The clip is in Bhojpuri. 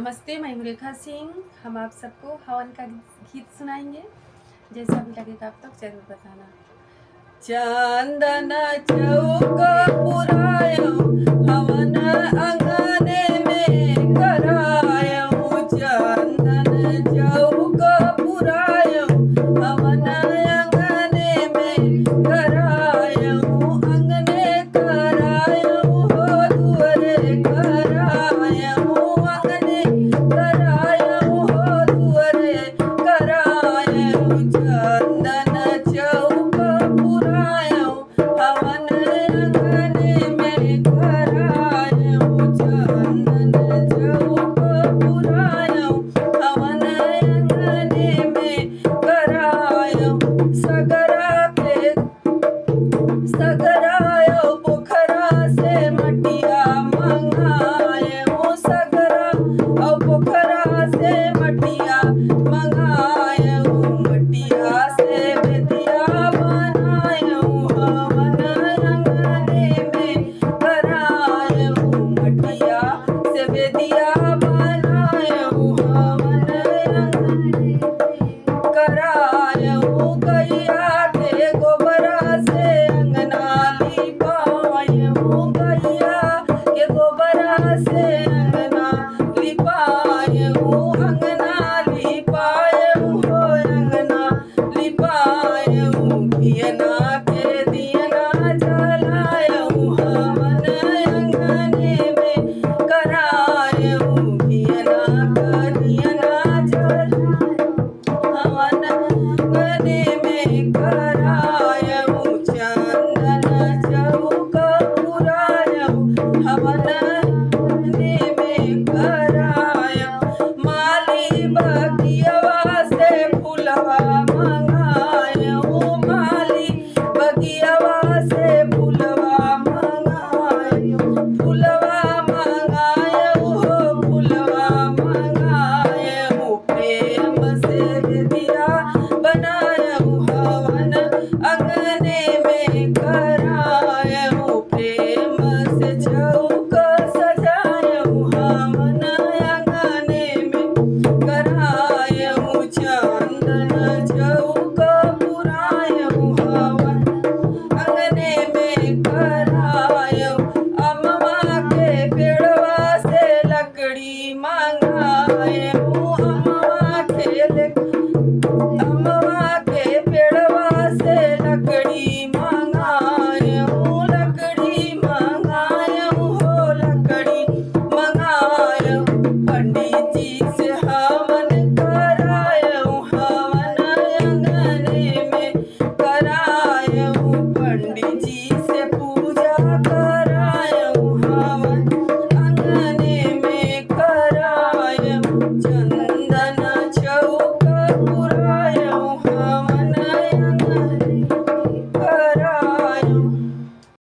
नमस्ते, मैं हूँ रेखा सिंह। हम आप सबको हवन का गीत सुनाएंगे। जैसा भी लगेगा आप तक जरूर बताना। चंदन चौक पुरायो हवन अंगने में करायो, चंदन चौक पुरायो हवन अंगने में करायो, अंगने करायो हो दुअरे करायो, अंगने करायो हो दुअरे करायो, चंदन चौक पुरायो हवन अंगने में करायो, चंदन चौक पुरायो हवन अंगने में करायो, सगरायो पोखरा से मटिया मंगायो, सगरा और पोखरा से मटिया मंगायो, मटिया से बेदिया बनायो हवन अंगने में करायो, मटिया से बेदिया बनायो हवन अंगने करायो, गैया के गोबरा से अंगना लिपायो, गैया के गोबरा से